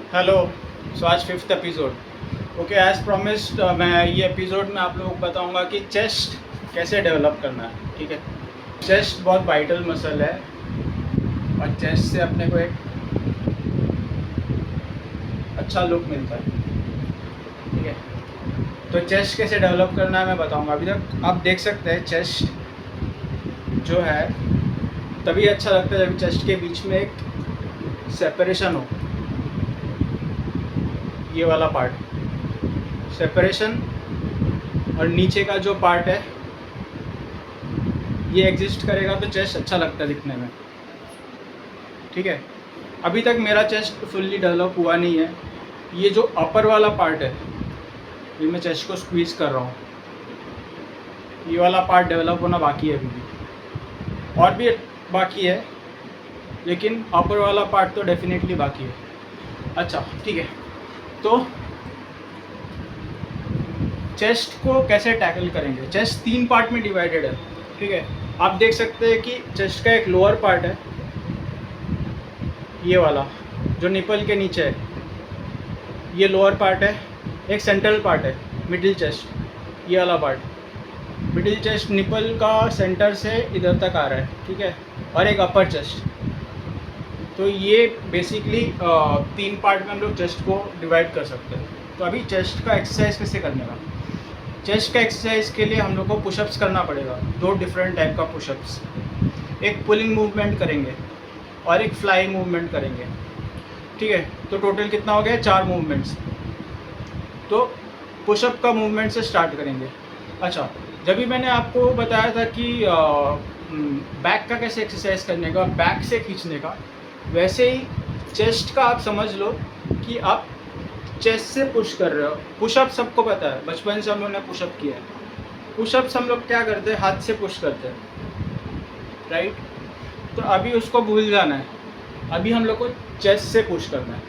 Hello. सो आज 5th episode. Okay, as promised मैं ये एपिसोड में आप लोगों को बताऊंगा कि चेस्ट कैसे डेवलप करना है। ठीक है, चेस्ट बहुत वाइटल मसल है और चेस्ट से अपने को एक अच्छा लुक मिलता है। ठीक है, तो चेस्ट कैसे डेवलप करना है मैं बताऊंगा। अभी तक आप देख सकते हैं चेस्ट जो है तभी अच्छा लगता है जब चेस्ट के बीच में एक सेपरेशन हो। ये वाला पार्ट सेपरेशन और नीचे का जो पार्ट है ये एग्जिस्ट करेगा तो चेस्ट अच्छा लगता है दिखने में। ठीक है, अभी तक मेरा चेस्ट फुल्ली डेवलप हुआ नहीं है। ये जो अपर वाला पार्ट है ये मैं चेस्ट को स्क्वीज़ कर रहा हूँ, ये वाला पार्ट डेवलप होना बाकी है अभी भी, और भी बाकी है, लेकिन अपर वाला पार्ट तो डेफिनेटली बाकी है। अच्छा ठीक है, तो चेस्ट को कैसे टैकल करेंगे। चेस्ट 3 पार्ट में डिवाइडेड है। ठीक है, आप देख सकते हैं कि चेस्ट का एक लोअर पार्ट है, ये वाला जो निपल के नीचे है, ये लोअर पार्ट है। एक सेंट्रल पार्ट है मिडिल चेस्ट, ये वाला पार्ट। मिडिल चेस्ट निपल का सेंटर से इधर तक आ रहा है। ठीक है, और एक अपर चेस्ट। तो ये बेसिकली 3 पार्ट में हम लोग चेस्ट को डिवाइड कर सकते हैं। तो अभी चेस्ट का एक्सरसाइज कैसे करने का। चेस्ट का एक्सरसाइज के लिए हम लोग को पुशअप्स करना पड़ेगा। 2 डिफरेंट टाइप का पुशअप्स, एक पुलिंग मूवमेंट करेंगे और एक फ्लाई मूवमेंट करेंगे। ठीक है, तो टोटल कितना हो गया, 4 मूवमेंट्स। तो पुशअप का मूवमेंट से स्टार्ट करेंगे। अच्छा, जब भी मैंने आपको बताया था कि बैक का कैसे एक्सरसाइज करने का, बैक से खींचने का, वैसे ही चेस्ट का आप समझ लो कि आप चेस्ट से पुश कर रहे हो। पुशअप सबको पता है, बचपन से हम लोगों ने पुशअप किया है। पुशअप्स हम लोग क्या करते हैं, हाथ से पुश करते हैं, राइट। तो अभी उसको भूल जाना है, अभी हम लोग को चेस्ट से पुश करना है।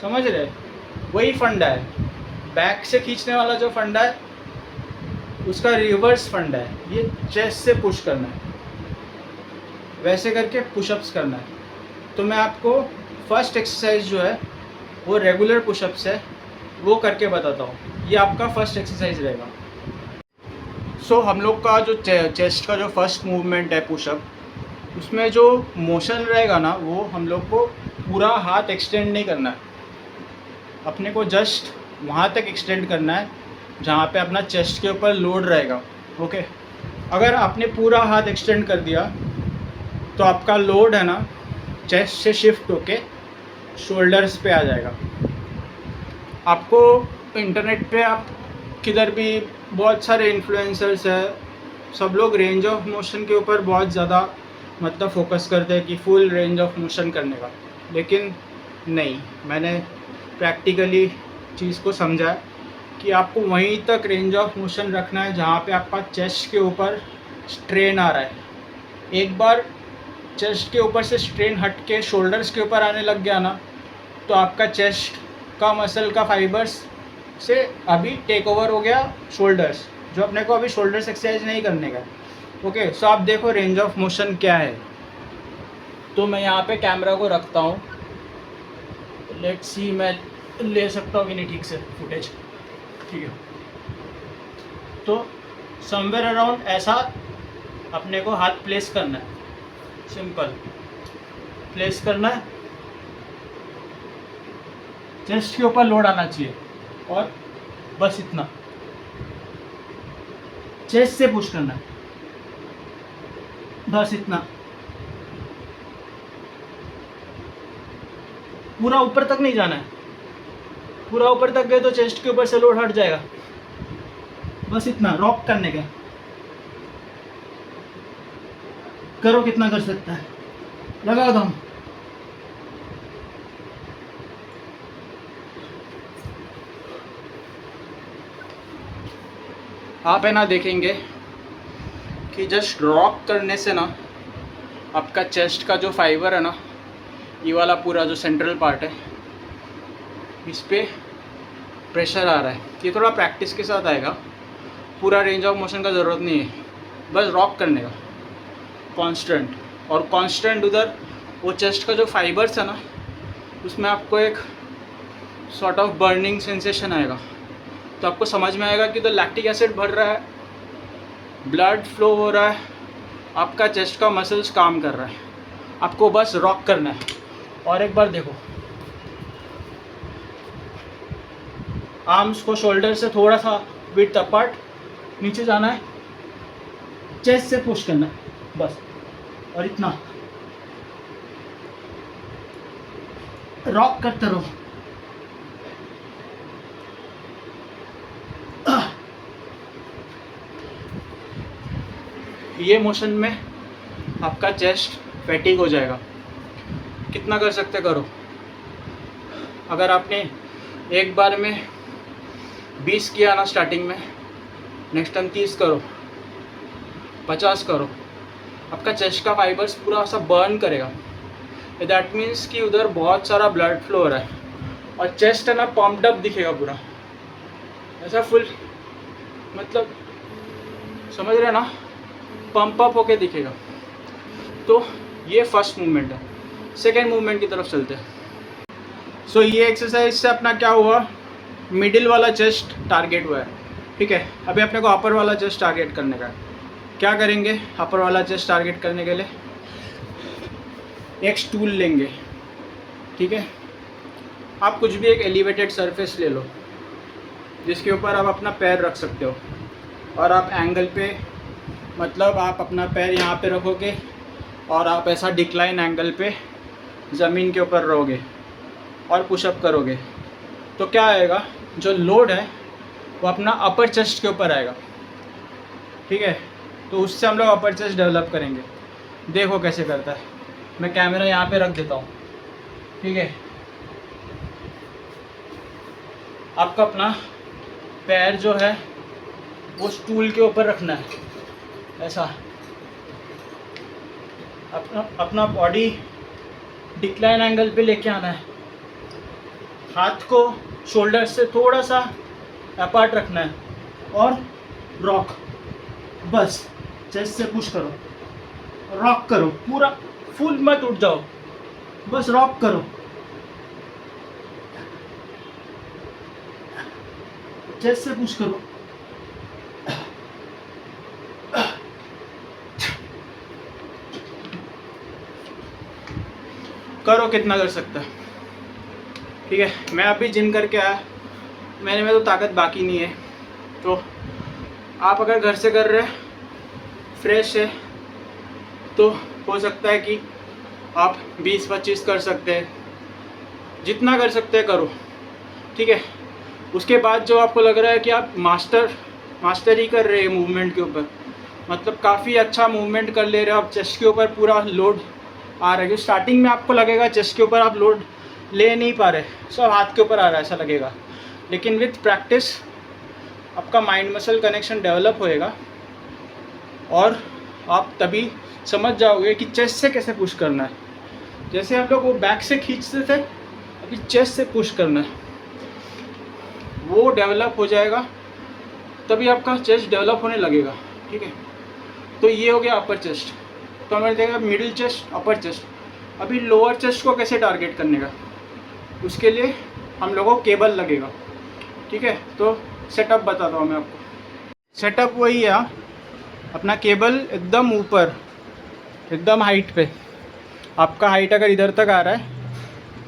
समझ रहे, वही फंडा है। बैक से खींचने वाला जो फंडा है उसका रिवर्स फंडा है, ये चेस्ट से पुश करना है। वैसे करके पुशअप्स करना है। तो मैं आपको फर्स्ट एक्सरसाइज जो है वो रेगुलर पुशअप्स है, वो करके बताता हूँ। ये आपका फर्स्ट एक्सरसाइज रहेगा। सो हम लोग का जो चेस्ट का जो फर्स्ट मूवमेंट है पुशअप, उसमें जो मोशन रहेगा ना, वो हम लोग को पूरा हाथ एक्सटेंड नहीं करना है। अपने को जस्ट वहाँ तक एक्सटेंड करना है जहाँ पे अपना चेस्ट के ऊपर लोड रहेगा। ओके, अगर आपने पूरा हाथ एक्सटेंड कर दिया तो आपका लोड है ना चेस्ट से शिफ्ट होके शोल्डर्स पे आ जाएगा। आपको इंटरनेट पे आप किधर भी बहुत सारे इन्फ्लुएंसर्स हैं, सब लोग रेंज ऑफ मोशन के ऊपर बहुत ज़्यादा मतलब फोकस करते हैं कि फुल रेंज ऑफ मोशन करने का, लेकिन नहीं, मैंने प्रैक्टिकली चीज़ को समझा कि आपको वहीं तक रेंज ऑफ मोशन रखना है जहाँ पे आपका चेस्ट के ऊपर स्ट्रेन आ रहा है। एक बार चेस्ट के ऊपर से स्ट्रेन हट के शोल्डर्स के ऊपर आने लग गया ना, तो आपका चेस्ट का मसल का फाइबर्स से अभी टेक ओवर हो गया शोल्डर्स, जो अपने को अभी शोल्डर्स एक्सरसाइज नहीं करने का। ओके, सो आप देखो रेंज ऑफ मोशन क्या है। तो मैं यहाँ पे कैमरा को रखता हूँ, लेट्स सी मैं ले सकता हूँ कि नहीं ठीक से फुटेज। ठीक है, तो समवेयर अराउंड ऐसा अपने को हाथ प्लेस करना है, सिंपल प्लेस करना है। चेस्ट के ऊपर लोड आना चाहिए और बस इतना, चेस्ट से पुश करना है, बस इतना। पूरा ऊपर तक नहीं जाना है, पूरा ऊपर तक गए तो चेस्ट के ऊपर से लोड हट जाएगा। बस इतना रॉक करने का, करो कितना कर सकता है, लगा दो। आप है ना देखेंगे कि जस्ट रॉक करने से ना आपका चेस्ट का जो फाइबर है ना, ये वाला पूरा जो सेंट्रल पार्ट है, इस पर प्रेशर आ रहा है। ये थोड़ा प्रैक्टिस के साथ आएगा, पूरा रेंज ऑफ मोशन का ज़रूरत नहीं है, बस रॉक करने का कांस्टेंट। और कांस्टेंट उधर वो चेस्ट का जो फाइबर्स है ना, उसमें आपको एक सॉर्ट ऑफ बर्निंग सेंसेशन आएगा। तो आपको समझ में आएगा कि तो लैक्टिक एसिड भर रहा है, ब्लड फ्लो हो रहा है, आपका चेस्ट का मसल्स काम कर रहा है। आपको बस रॉक करना है। और एक बार देखो, आर्म्स को शोल्डर से थोड़ा सा विड्थ अपार्ट, नीचे जाना है, चेस्ट से पुश करना है बस, और इतना रॉक करते रहो। ये मोशन में आपका चेस्ट फैटिग हो जाएगा। कितना कर सकते करो। अगर आपने एक बार में 20 किया ना स्टार्टिंग में, नेक्स्ट टाइम 30 करो, 50 करो, आपका चेस्ट का फाइबर्स पूरा सा बर्न करेगा। दैट मीन्स कि उधर बहुत सारा ब्लड फ्लो हो रहा है और चेस्ट है ना पम्प्ड अप दिखेगा पूरा, ऐसा फुल, मतलब समझ रहे ना, पंप अप होके दिखेगा। तो ये फर्स्ट मूवमेंट है। सेकेंड मूवमेंट की तरफ चलते हैं। सो ये एक्सरसाइज से अपना क्या हुआ, मिडिल वाला चेस्ट टारगेट हुआ है, ठीक है। अभी अपने को अपर वाला चेस्ट टारगेट करने का है। क्या करेंगे, अपर वाला चेस्ट टारगेट करने के लिए एक स्टूल लेंगे, ठीक है। आप कुछ भी एक एलिवेटेड सरफेस ले लो जिसके ऊपर आप अपना पैर रख सकते हो, और आप एंगल पे, मतलब आप अपना पैर यहाँ पे रखोगे और आप ऐसा डिक्लाइन एंगल पे ज़मीन के ऊपर रहोगे और पुशअप करोगे। तो क्या आएगा, जो लोड है वो अपना अपर चेस्ट के ऊपर आएगा, ठीक है। तो उससे हम लोग अपर चेस्ट डेवलप करेंगे। देखो कैसे करता है। मैं कैमरा यहाँ पे रख देता हूँ, ठीक है। आपका अपना पैर जो है वो स्टूल के ऊपर रखना है, ऐसा। अपना बॉडी डिक्लाइन एंगल पे लेके आना है, हाथ को शोल्डर से थोड़ा सा अपार्ट रखना है और रॉक, बस चेस्ट से पुश करो, रॉक करो, पूरा फुल मत उठ जाओ, बस रॉक करो, चेस्ट से पुश करो। करो कितना कर सकता है, ठीक है। मैं अभी जिम करके आया, मेरे में तो ताकत बाकी नहीं है। तो आप अगर घर से कर रहे हैं, फ्रेश है, तो हो सकता है कि आप 20-25 कर सकते हैं। जितना कर सकते हैं करो, ठीक है। उसके बाद जो आपको लग रहा है कि आप मास्टरी कर रहे हैं मूवमेंट के ऊपर, मतलब काफ़ी अच्छा मूवमेंट कर ले रहे हो, आप चेस्ट के ऊपर पूरा लोड आ रहा है। स्टार्टिंग में आपको लगेगा चेस्ट के ऊपर आप लोड ले नहीं पा रहे, सब हाथ के ऊपर आ रहा है, ऐसा लगेगा। लेकिन विथ प्रैक्टिस आपका माइंड मसल कनेक्शन डेवलप होएगा और आप तभी समझ जाओगे कि चेस्ट से कैसे पुश करना है। जैसे हम लोग वो बैक से खींचते थे, अभी चेस्ट से पुश करना है, वो डेवलप हो जाएगा, तभी आपका चेस्ट डेवलप होने लगेगा, ठीक है। तो ये हो गया अपर चेस्ट। तो हमें देखेगा मिडिल चेस्ट, अपर चेस्ट। अभी लोअर चेस्ट को कैसे टारगेट करने का, उसके लिए हम लोगों को केबल लगेगा, ठीक है। तो सेटअप बताता हूँ मैं आपको। सेटअप वही है, अपना केबल एकदम ऊपर, एकदम हाइट पे। आपका हाइट अगर इधर तक आ रहा है,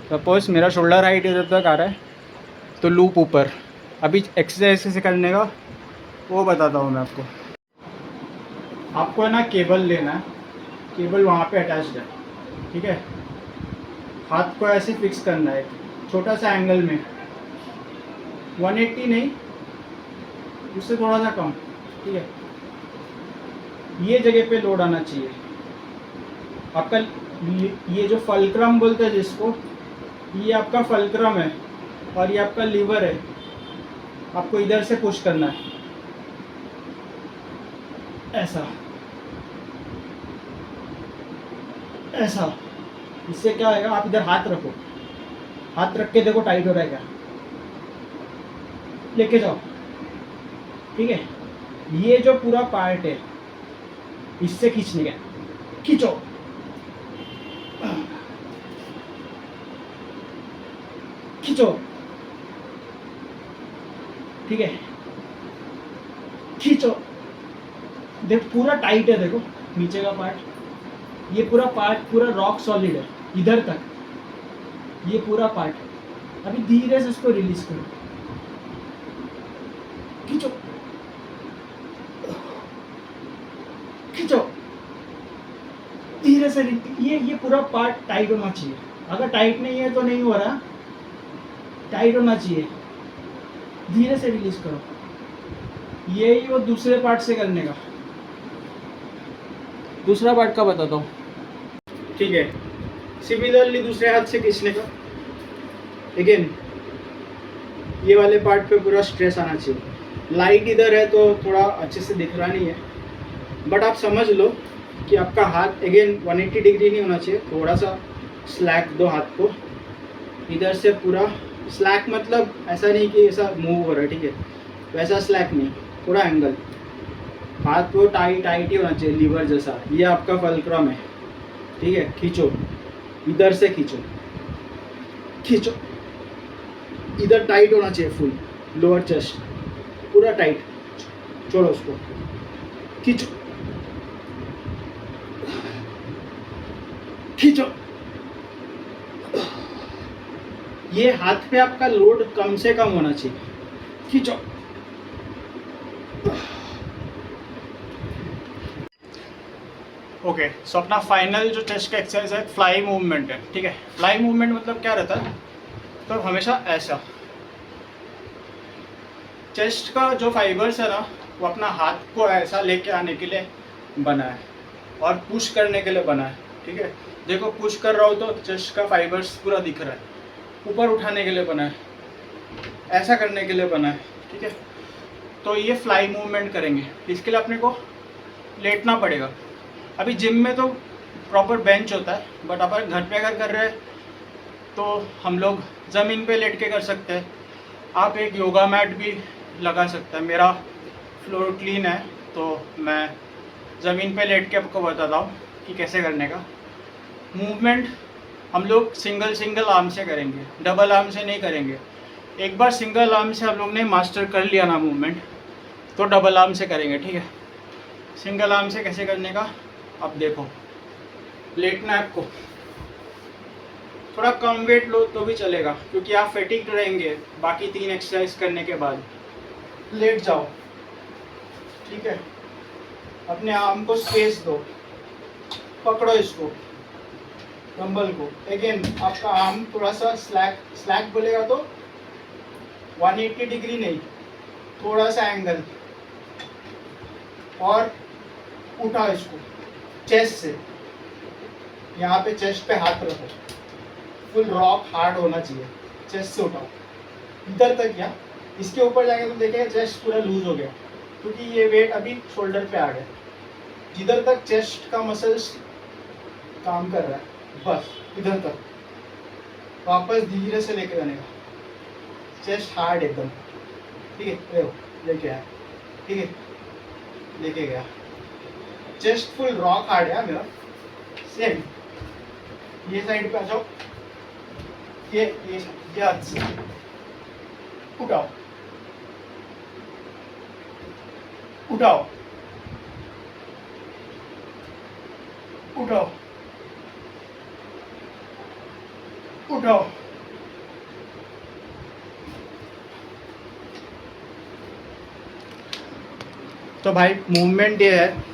सपोज मेरा शोल्डर हाइट इधर तक आ रहा है, तो लूप ऊपर। अभी एक्सरसाइज कैसे करने का वो बताता हूँ मैं आपको। आपको है ना केबल लेना है, केबल वहाँ पे अटैच्ड है, ठीक है। हाथ को ऐसे फिक्स करना है छोटा सा एंगल में, 180 नहीं, उससे थोड़ा सा कम, ठीक है। ये जगह पे लोड आना चाहिए आपका। ये जो फल्क्रम बोलते हैं जिसको, ये आपका फल्क्रम है और ये आपका लीवर है। आपको इधर से पुश करना है, ऐसा ऐसा। इससे क्या आएगा, आप इधर हाथ रखो, हाथ रख के देखो टाइट हो रहा है क्या, लेके जाओ, ठीक है। ये जो पूरा पार्ट है इससे खींचने का, खींचो, खींचो, ठीक है, खींचो। देख पूरा टाइट है, देखो नीचे का पार्ट, ये पूरा पार्ट पूरा रॉक सॉलिड है इधर तक, ये पूरा पार्ट। अभी धीरे से इसको रिलीज करो, खींचो खींचो धीरे से। ये पूरा पार्ट टाइट होना चाहिए। अगर टाइट नहीं है तो नहीं हो रहा, टाइट होना चाहिए। धीरे से रिलीज करो। यही वो दूसरे पार्ट से करने का। दूसरा पार्ट का बताता हूँ, ठीक है। सिमिलरली दूसरे हाथ से खींचने का। अगेन ये वाले पार्ट पे पूरा स्ट्रेस आना चाहिए। लाइट इधर है तो थोड़ा अच्छे से दिख रहा नहीं है, बट आप समझ लो कि आपका हाथ अगेन 180 डिग्री नहीं होना चाहिए। थोड़ा सा स्लैक दो हाथ को, इधर से पूरा स्लैक, मतलब ऐसा नहीं कि ऐसा मूव हो रहा है, ठीक है, वैसा स्लैक नहीं, थोड़ा एंगल। हाथ को टाइट ही होना चाहिए, लीवर जैसा। ये आपका फलक्रम है, ठीक है। खींचो, इधर से खींचो, खींचो, इधर टाइट होना चाहिए फुल, लोअर चेस्ट पूरा टाइट। छोड़ो उसको, खींचो खींचो। ये हाथ पे आपका लोड कम से कम होना चाहिए। खींचो। ओके, सो अपना फाइनल जो चेस्ट का एक्सरसाइज है फ्लाई मूवमेंट है, ठीक है। फ्लाई मूवमेंट मतलब क्या रहता है, तो हमेशा ऐसा चेस्ट का जो फाइबर्स है ना, वो अपना हाथ को ऐसा लेके आने के लिए बना है और पुश करने के लिए बना है, ठीक है। देखो पुश कर रहा हो तो चेस्ट का फाइबर्स पूरा दिख रहा है। ऊपर उठाने के लिए बना है, ऐसा करने के लिए बना है, ठीक है। तो ये फ्लाई मूवमेंट करेंगे, इसके लिए अपने को लेटना पड़ेगा। अभी जिम में तो प्रॉपर बेंच होता है, बट अपन घर पे अगर कर रहे हैं तो हम लोग ज़मीन पे लेट के कर सकते हैं। आप एक योगा मैट भी लगा सकते हैं। मेरा फ्लोर क्लीन है तो मैं ज़मीन पे लेट के आपको बताता हूँ कि कैसे करने का। मूवमेंट हम लोग सिंगल आर्म से करेंगे, डबल आर्म से नहीं करेंगे। एक बार सिंगल आर्म से हम लोग ने मास्टर कर लिया ना मूवमेंट, तो डबल आर्म से करेंगे, ठीक है। सिंगल आर्म से कैसे करने का अब देखो। लेटना है आपको, थोड़ा कम वेट लो तो भी चलेगा, क्योंकि आप फैटिग रहेंगे बाकी 3 एक्सरसाइज करने के बाद। लेट जाओ, ठीक है। अपने आर्म को स्पेस दो, पकड़ो इसको, डंबल को। अगेन आपका आर्म थोड़ा सा स्लैक बोलेगा तो 180 डिग्री नहीं, थोड़ा सा एंगल, और उठाओ इसको चेस्ट से। यहाँ पे चेस्ट पे हाथ रखो, फुल रॉक हार्ड होना चाहिए। चेस्ट से उठाओ इधर तक, या इसके ऊपर जाके तो देखेगा चेस्ट पूरा लूज हो गया, क्योंकि ये वेट अभी शोल्डर पे आ गया। जिधर तक चेस्ट का मसल्स काम कर रहा है, बस इधर तक वापस धीरे से लेके जाने का। चेस्ट हार्ड एकदम, ठीक है। देखो लेके आया, ठीक है, लेके गया। चेस्ट फुल रॉक हार्ड है मेरा। सेम ये साइड पे आ जाओ, ये हाथ से उठाओ, उठाओ, उठाओ, उठाओ। तो भाई मूवमेंट ये है।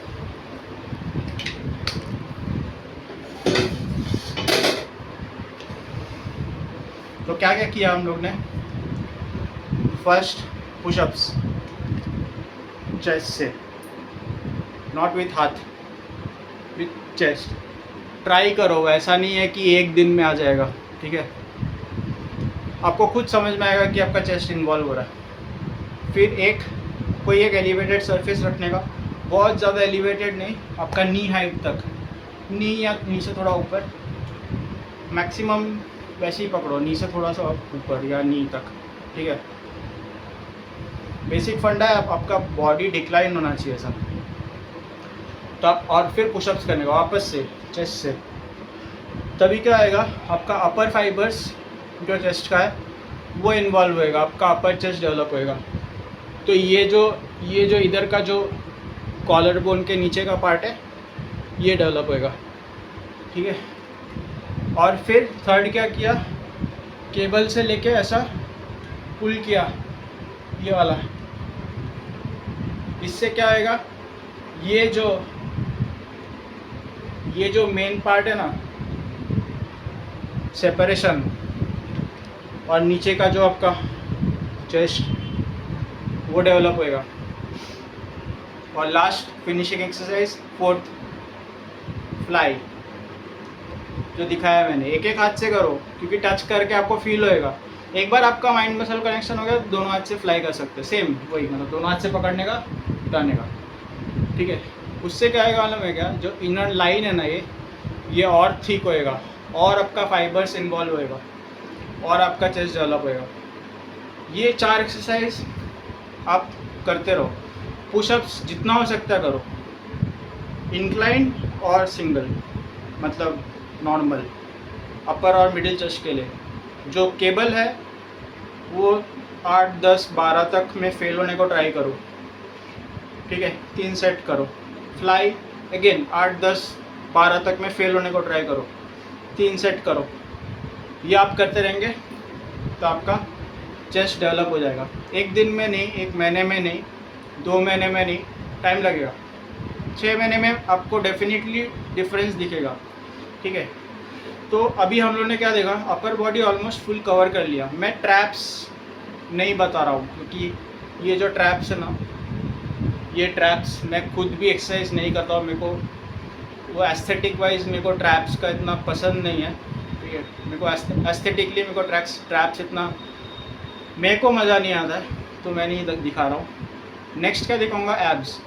तो क्या क्या किया हम लोग ने। फर्स्ट पुशअप्स चेस्ट से, नॉट विथ हाथ, विथ चेस्ट। ट्राई करो, ऐसा नहीं है कि एक दिन में आ जाएगा, ठीक है। आपको खुद समझ में आएगा कि आपका चेस्ट इन्वॉल्व हो रहा है। फिर कोई एक एलिवेटेड सरफेस रखने का, बहुत ज़्यादा एलिवेटेड नहीं, आपका नी हाइट तक, नी या नी से थोड़ा ऊपर, मैक्सिमम वैसे ही पकड़ो, नी से थोड़ा सा ऊपर या नी तक, ठीक है। बेसिक फंडा है, आपका बॉडी डिक्लाइन होना चाहिए सब। तो आप और फिर पुशअप्स करने का वापस से चेस्ट से, तभी क्या आएगा, आपका अपर फाइबर्स जो चेस्ट का है वो इन्वॉल्व होएगा, आपका अपर चेस्ट डेवलप होएगा। तो ये जो इधर का जो कॉलर बोन के नीचे का पार्ट है ये डेवलप होएगा, ठीक है। और फिर थर्ड क्या किया, केबल से लेके ऐसा पुल किया ये वाला, इससे क्या होएगा, ये जो मेन पार्ट है ना सेपरेशन, और नीचे का जो आपका चेस्ट वो डेवलप होएगा। और last finishing exercise fourth fly जो दिखाया मैंने, एक एक हाथ से करो क्योंकि टच करके आपको फील होएगा। एक बार आपका माइंड मसल कनेक्शन हो गया दोनों हाथ से फ्लाई कर सकते हैं, सेम वही, मतलब दोनों हाथ से पकड़ने का उठाने का, ठीक है। उससे क्या आएगा मालूम है क्या, जो इनर लाइन है ना ये और ठीक होएगा, और आपका फाइबर्स इन्वॉल्व होएगा, और आपका चेस्ट डेवलप होएगा। ये 4 एक्सरसाइज आप करते रहो। पुशअप्स जितना हो सकता है करो, इंक्लाइन और सिंगल, मतलब नॉर्मल अपर और मिडिल चेस्ट के लिए। जो केबल है वो 8, 10, 12 तक में फेल होने को ट्राई करो, ठीक है। 3 सेट करो। फ्लाई अगेन 8, 10, 12 तक में फेल होने को ट्राई करो, 3 सेट करो। ये आप करते रहेंगे तो आपका चेस्ट डेवलप हो जाएगा। एक दिन में नहीं, एक महीने में नहीं, 2 महीने में नहीं, टाइम लगेगा। 6 महीने में आपको डेफिनेटली डिफरेंस दिखेगा, ठीक है। तो अभी हम लोगों ने क्या देखा, upper body almost full cover कर लिया। मैं ट्रैप्स नहीं बता रहा हूँ क्योंकि ये जो ट्रैप्स है ना, ये ट्रैप्स मैं खुद भी एक्सरसाइज नहीं करता हूँ। मेरे को वो एस्थेटिक वाइज मेरे को ट्रैप्स का इतना पसंद नहीं है, ठीक है। मेरे को एस्थेटिकली मेरे को ट्रैप्स इतना मेरे को मज़ा नहीं आता है, तो मैं नहीं दिखा रहा हूँ। नेक्स्ट क्या दिखाऊंगा, एब्स।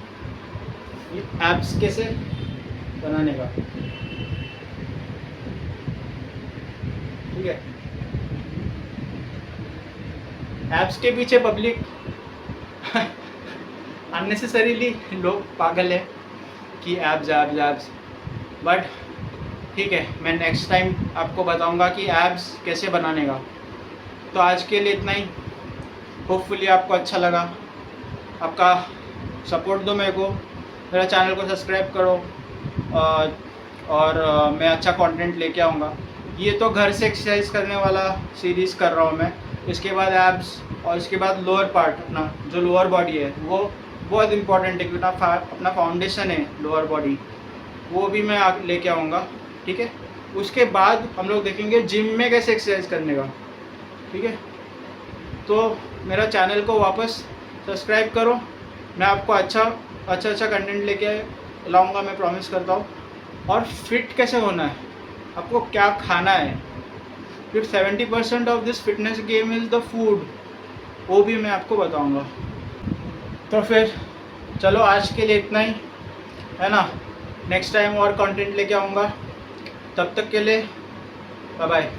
ये एब्स कैसे बनाने का, ठीक है। एब्स के पीछे पब्लिक अननेसेसरीली लोग पागल है कि एब्स एब्स एब्स, बट ठीक है, मैं नेक्स्ट टाइम आपको बताऊंगा कि एब्स कैसे बनाने का। तो आज के लिए इतना ही। होपफुली आपको अच्छा लगा। आपका सपोर्ट दो मेरे को, मेरा चैनल को सब्सक्राइब करो, और मैं अच्छा कंटेंट लेके आऊँगा। ये तो घर से एक्सरसाइज करने वाला सीरीज़ कर रहा हूँ मैं। इसके बाद एब्स, और इसके बाद लोअर पार्ट, अपना जो लोअर बॉडी है वो बहुत इंपॉर्टेंट है क्योंकि अपना फाउंडेशन है लोअर बॉडी, वो भी मैं लेके आऊँगा, ठीक है। उसके बाद हम लोग देखेंगे जिम में कैसे एक्सरसाइज करने का, ठीक है। तो मेरा चैनल को वापस सब्सक्राइब करो। मैं आपको अच्छा कंटेंट लेके लाऊंगा, मैं प्रॉमिस करता हूँ। और फिट कैसे होना है, आपको क्या खाना है, फिर 70% of this fitness game is the food, वो भी मैं आपको बताऊंगा। तो फिर चलो आज के लिए इतना ही, है ना। नेक्स्ट टाइम और कंटेंट लेके आऊँगा। तब तक के लिए बाय बाय।